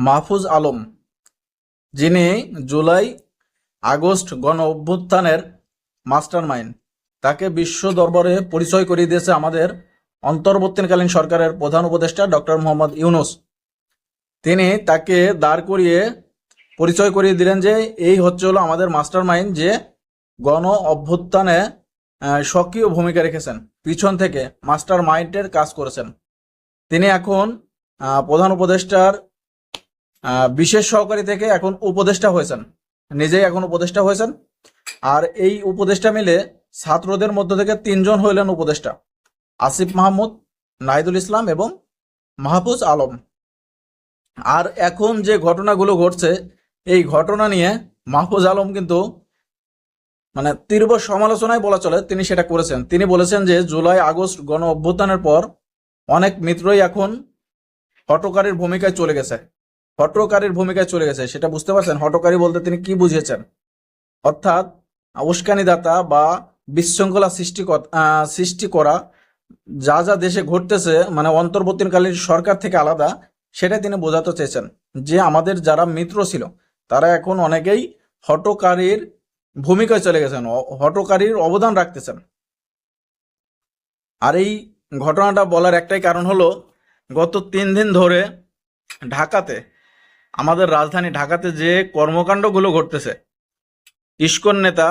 মাহফুজ আলম, যিনি July August গণ অভ্যুত্থানের মাস্টারমাইন্ড, তাকে বিশ্ব দরবারে পরিচয় করিয়ে দিয়েছে আমাদের অন্তর্বর্তীকালীন সরকারের প্রধান উপদেষ্টা ডক্টর মোহাম্মদ ইউনূস। তিনি তাকে দাঁড় করিয়ে পরিচয় করিয়ে দিলেন যে এই হচ্ছে হলো আমাদের মাস্টারমাইন্ড, যে গণ অভ্যুত্থানে সক্রিয় ভূমিকা রেখেছেন, পিছন থেকে মাস্টার মাইন্ডের কাজ করেছেন। তিনি এখন প্রধান উপদেষ্টার বিশেষ সহকারী থেকে এখন উপদেষ্টা হয়েছেন, নিজেই এখন উপদেষ্টা হয়েছেন। আর এই উপদেষ্টা মিলে ছাত্রদের মধ্য থেকে 3 জন হইলেন উপদেষ্টা: আসিফ মাহমুদ, নাহিদুল ইসলাম এবং মাহফুজ আলম। আর এখন যে ঘটনাগুলো ঘটছে, এই ঘটনা নিয়ে মাহফুজ আলম কিন্তু তীব্র সমালোচনায় বলা চলে তিনি সেটা করেছেন। তিনি বলেছেন যে জুলাই আগস্ট গণ অভ্যুত্থানের পর অনেক মিত্রই এখন হটকারীর ভূমিকায় চলে গেছে। সেটা বুঝতে পারছেন? হটকারী বলতে তিনি কি বুঝিয়েছেন? অর্থাৎ উস্কানিদাতা বা বিশৃঙ্খলা সৃষ্টি করা, যা যা দেশে ঘটতেছে অন্তর্বর্তীকালীন সরকার থেকে আলাদা, সেটা তিনি বোঝাতে চেয়েছেন যে আমাদের যারা মিত্র ছিল তারা এখন অনেকেই হটকারীর ভূমিকায় চলে গেছেন, হটকারীর অবদান রাখতেছেন। আর এই ঘটনাটা বলার একটাই কারণ হলো, গত 3 দিন ধরে ঢাকাতে, আমাদের রাজধানী ঢাকাতে যে কর্মকাণ্ডগুলো ঘটতেছে, ইস্কন নেতা,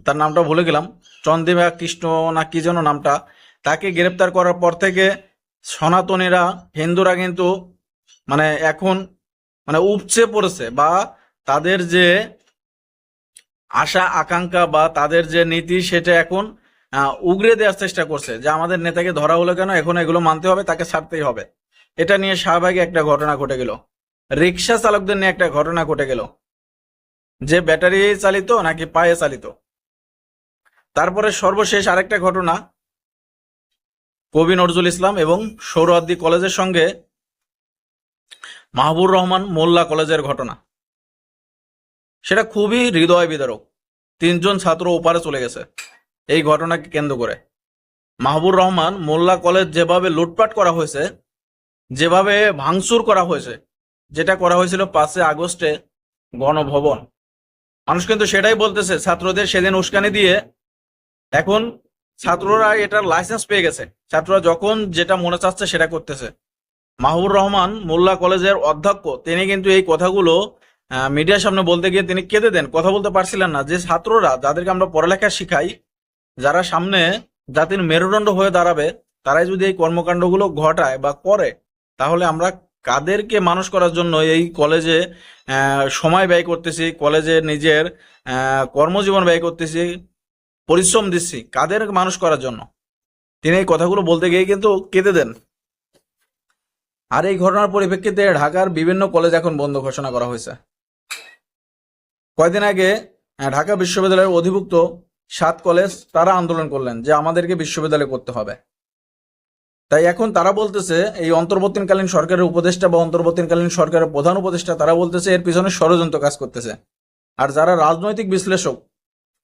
তার নামটা ভুলে গেলাম, চন্দ্রিমা কৃষ্ণ না কি যেন নামটা, তাকে গ্রেপ্তার করার পর থেকে সনাতনীরা, হিন্দুরা কিন্তু এখন উপচে পড়েছে, বা তাদের যে আশা আকাঙ্ক্ষা বা তাদের যে নীতি, সেটা এখন উগরে দেওয়ার চেষ্টা করছে যে আমাদের নেতাকে ধরা হলো কেন, এখন এগুলো মানতে হবে, তাকে ছাড়তেই হবে। এটা নিয়ে শাহবাগে একটা ঘটনা ঘটে গেল, রিক্সা চালকদের নিয়ে একটা ঘটনা ঘটে গেল, যে ব্যাটারি চালিত নাকি পায়ে চালিত। তারপরে সর্বশেষ আরেকটা ঘটনা, কবি নজরুল ইসলাম এবং সোহরাওয়ার্দী কলেজের সঙ্গে মাহবুবুর রহমান মোল্লা কলেজের ঘটনা। সেটা খুবই হৃদয় বিদারক। 3 জন ছাত্র ওপারে চলে গেছে এই ঘটনাকে কেন্দ্র করে। মাহবুবুর রহমান মোল্লা কলেজ যেভাবে লুটপাট করা হয়েছে, যেভাবে ভাঙচুর করা হয়েছে, যেটা করা হয়েছিল 5 আগস্টে গণভবন, মানুষ কিন্তু সেটাই বলতেছে। ছাত্রদের সেদিন উস্কানি দিয়ে এখন ছাত্ররা এটার লাইসেন্স পেয়ে গেছে, ছাত্ররা যখন যেটা মনে চাচ্ছে সেটা করতেছে। মাহবুবুর রহমান মোল্লা কলেজের অধ্যক্ষ, তিনি কিন্তু এই কথাগুলো মিডিয়ার সামনে বলতে গিয়ে তিনি কেঁদে দেন, কথা বলতে পারছিলেন না। যে ছাত্ররা, যাদেরকে আমরা পড়ালেখা শিখাই, যারা সামনে জাতির মেরুদণ্ড হয়ে দাঁড়াবে, তারাই যদি এই কর্মকাণ্ডগুলো ঘটায় বা করে, তাহলে আমরা কাদেরকে মানুষ করার জন্য এই কলেজে সময় ব্যয় করতেছি, কলেজে নিজের কর্মজীবন ব্যয় করতেছি, পরিশ্রম দিচ্ছি, কাদের মানুষ করার জন্য? তিনি এই কথাগুলো বলতে গিয়ে কিন্তু কেঁদে দেন। আর এই ঘটনার পরিপ্রেক্ষিতে ঢাকার বিভিন্ন কলেজ এখন বন্ধ ঘোষণা করা হয়েছে। কয়েকদিন আগে ঢাকা বিশ্ববিদ্যালয়ের অধিভুক্ত 7 কলেজ তারা আন্দোলন করলেন যে আমাদেরকে বিশ্ববিদ্যালয় করতে হবে। তাই এখন তারা বলতেছে, এই অন্তর্বর্তীকালীন সরকারের উপদেষ্টা বা অন্তর্বর্তীকালীন সরকারের প্রধান উপদেষ্টা, তারা বলতেছে এর পিছনে ষড়যন্ত্র কাজ করতেছে। আর যারা রাজনৈতিক বিশ্লেষক,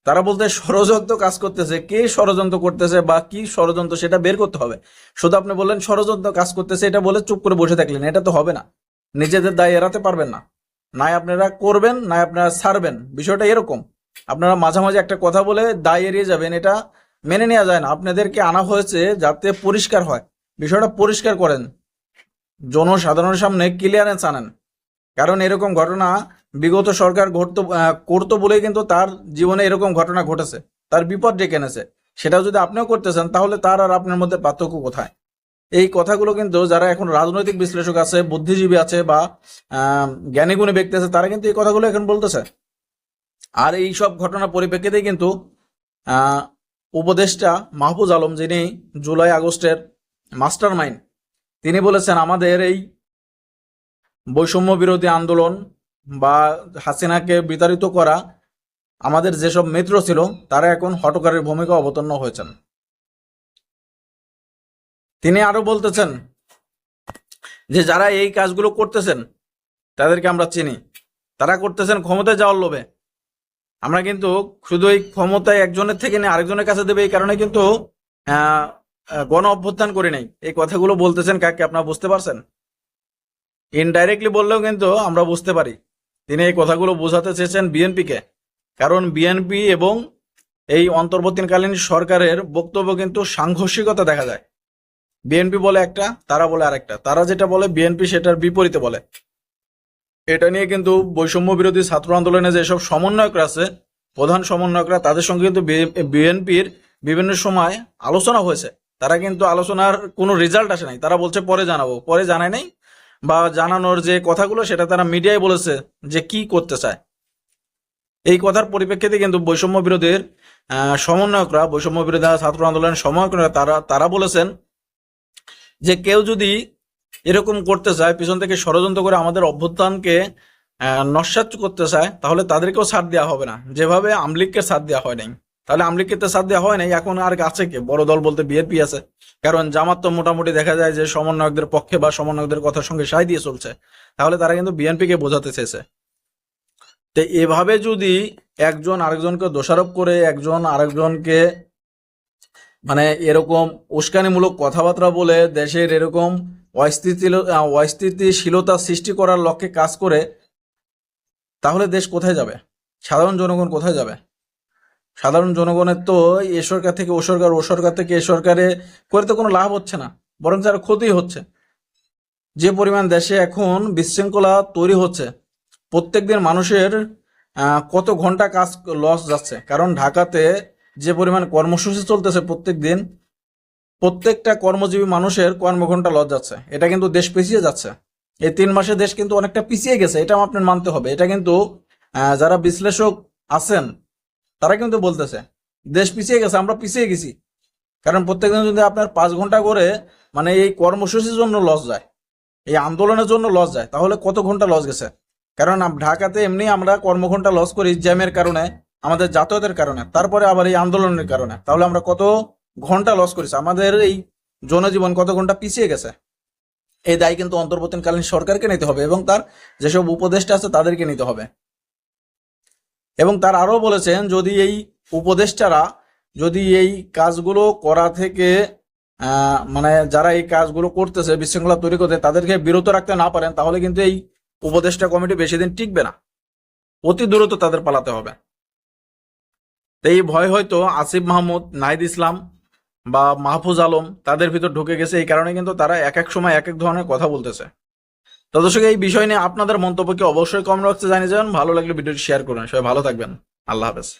তারা বলতে ষড়যন্ত্র কাজ করতেছে। কে ষড়যন্ত্র করতেছে বা কি ষড়যন্ত্র, সেটা বের করতে হবে। শুধু আপনি বললেন ষড়যন্ত্র কাজ করতেছে, এটা বলে চুপ করে বসে থাকলেন, এটা তো হবে না। নিজেদের দায় এড়াতে পারবেন না, নাই আপনারা করবেন, নাই আপনারা ছাড়বেন। বিষয়টা এরকম, আপনারা মাঝামাঝি একটা কথা বলে দায় এড়িয়ে যাবেন, এটা মেনে নেওয়া যায় না। আপনাদেরকে আনা হয়েছে যাতে পরিষ্কার হয়, বিষয়টা পরিষ্কার করেন, জনসাধারণের সামনে ক্লিয়ারেন্স আনেন। কারণ এরকম ঘটনা বিগত সরকার করতো বলেই কিন্তু তার জীবনে এরকম ঘটনা ঘটেছে, তার বিপদ ডেকে এনেছে। সেটা যদি আপনিও করতেছেন, তাহলে তার আর আপনার মধ্যে পার্থক্য কোথায়? এই কথাগুলো কিন্তু যারা এখন রাজনৈতিক বিশ্লেষক আছে, বুদ্ধিজীবী আছে বা জ্ঞানীগুণী ব্যক্তি আছে, তারা কিন্তু এই কথাগুলো এখন বলতেছে। আর এই সব ঘটনার পরিপ্রেক্ষিতে কিন্তু উপদেষ্টা মাহফুজ আলম, যিনি জুলাই আগস্টের মাস্টার মাইন্ড, তিনি বলেছেন আমাদের এই বৈষম্য বিরোধী আন্দোলন বা হাসিনাকে বিতাড়িত করা আমাদের যেসব মিত্র ছিল, তারা এখন হটকারীর ভূমিকা অবতীর্ণ হয়েছেন। তিনি আরো বলতেছেন যে যারা এই কাজগুলো করতেছেন তাদেরকে আমরা চিনি, তারা করতেছেন ক্ষমতায় যাওয়ার লোভে। আমরা কিন্তু শুধু এই ক্ষমতায় একজনের থেকে নিয়ে আরেকজনের কাছে দেবে এই কারণে কিন্তু গণ অভ্যুত্থান করি নাই। এই কথাগুলো বলতেছেন কাকে, আপনারা বুঝতে পারছেন? ইনডাইরেক্টলি বললেও কিন্তু আমরা বুঝতে পারি তিনি এই কথাগুলো বোঝাতে চেয়েছেন বিএনপিকে। কারণ বিএনপি এবং এই অন্তর্বর্তীকালীন সরকারের বক্তব্য কিন্তু সাংঘর্ষিকতা দেখা যায়। বিএনপি বলে একটা, তারা বলে আরেকটা। তারা যেটা বলে বিএনপি সেটার বিপরীতে বলে। এটা নিয়ে কিন্তু বৈষম্য বিরোধী ছাত্র আন্দোলনে যেসব সমন্বয়করা আছে, প্রধান সমন্বয়করা, তাদের সঙ্গে কিন্তু বিএনপির বিভিন্ন সময় আলোচনা হয়েছে। তারা কিন্তু আলোচনার কোনো রেজাল্ট আসে নাই। তারা বলছে পরে জানাবো, পরে জানায় নাই, বা জানানোর যে কথাগুলো সেটা তারা মিডিয়ায় বলেছে যে কি করতে চায়। এই কথার পরিপ্রেক্ষিতে কিন্তু বৈষম্য বিরোধীর সমন্বয়করা, বৈষম্য বিরোধী ছাত্র আন্দোলনের সমন্বয়করা তারা বলেছেন যে কেউ যদি এরকম করতে চায়, পিছন থেকে ষড়যন্ত্র করে আমাদের অভ্যুত্থানকে নস্যাৎ করতে চায়, তাহলে তাদেরকেও ছাড় দেওয়া হবে না, যেভাবে আমলিগকে ছাড় দেওয়া হয় নাই। তাহলে আমলিগকে তো ছাড় দেওয়া হয় নাই, এখন আর আছে কে? বড় দল বলতে বিএনপি আছে। কারণ জামাত তো মোটামুটি দেখা যায় যে সমন্বয়কদের পক্ষে বা সমন্বয়কদের কথার সঙ্গে সায় দিয়ে চলছে। তাহলে তারা কিন্তু বিএনপিকে বোঝাতে চেয়েছে। তো এভাবে যদি একজন আরেকজনকে দোষারোপ করে, একজন আরেকজনকে মানে এরকম উস্কানিমূলক কথাবার্তা বলে দেশের এরকম অস্থিতিশীলতা সৃষ্টি করার লক্ষ্যে কাজ করে, তাহলে দেশ কোথায় যাবে? সাধারণ জনগণ কোথায় যাবে? সাধারণ জনগণের তো এ সরকার থেকে ও সরকার, ও সরকার থেকে এ সরকারে করে তো কোনো লাভ হচ্ছে না, বরং আরো ক্ষতি হচ্ছে। যে পরিমাণ দেশে এখন বিশৃঙ্খলা তৈরি হচ্ছে, প্রত্যেকদিন মানুষের কত ঘন্টা কাজ লস যাচ্ছে। কারণ ঢাকাতে যে পরিমাণ কর্মসূচি চলতেছে প্রত্যেক দিন, প্রত্যেকটা কর্মজীবী মানুষের কর্মঘন্টা লস যাচ্ছে। এটা কিন্তু দেশ পিছিয়ে যাচ্ছে। এই 3 মাসে দেশ কিন্তু অনেকটা পিছিয়ে গেছে, এটা আপনার মানতে হবে। এটা কিন্তু যারা বিশ্লেষক আছেন তারা কিন্তু বলতেছে দেশ পিছিয়ে গেছে, আমরা পিছিয়ে গেছি। কারণ প্রত্যেকদিন যদি আপনার 5 ঘন্টা করে মানে এই কর্মসূচির জন্য লস যায়, এই আন্দোলনের জন্য লস যায়, তাহলে কত ঘন্টা লস গেছে? কারণ ঢাকাতে এমনি আমরা কর্মঘন্টা লস করি জ্যামের কারণে, আমাদের যাতায়াতের কারণে, তারপরে আবার এই আন্দোলনের কারণে। তাহলে আমরা কত ঘন্টা লস করেছি, আমাদের এই জনজীবন কত ঘন্টা পিছিয়ে গেছে। এই দায় কিন্তু অন্তর্বর্তীকালীন সরকারকে নিতে হবে এবং তার যেসব উপদেষ্টা আছে তাদেরকে নিতে হবে। এবং তার আরো বলেছেন যদি এই উপদেষ্টারা যদি এই কাজগুলো করা থেকে মানে যারা এই কাজগুলো করতেছে, বিশৃঙ্খলা তৈরি করতে, তাদেরকে বিরত রাখতে না পারেন, তাহলে কিন্তু এই উপদেষ্টা কমিটি বেশি দিন টিকবে না, অতি দ্রুত তাদের পালাতে হবে। এই ভয় হয়তো আসিফ মাহমুদ, নাহিদ ইসলাম বা মাহফুজ আলম তাদের ভিতর ঢুকে গেছে। এই কারণে কিন্তু তারা এক এক সময় এক এক ধরনের কথা বলতেছে। তো দর্শক, এই বিষয় নিয়ে আপনাদের মন্তব্যকে অবশ্যই কমেন্ট বক্সে জানিয়ে যাবেন। ভালো লাগলে ভিডিওটি শেয়ার করুন। সবাই ভালো থাকবেন। আল্লাহ হাফেজ।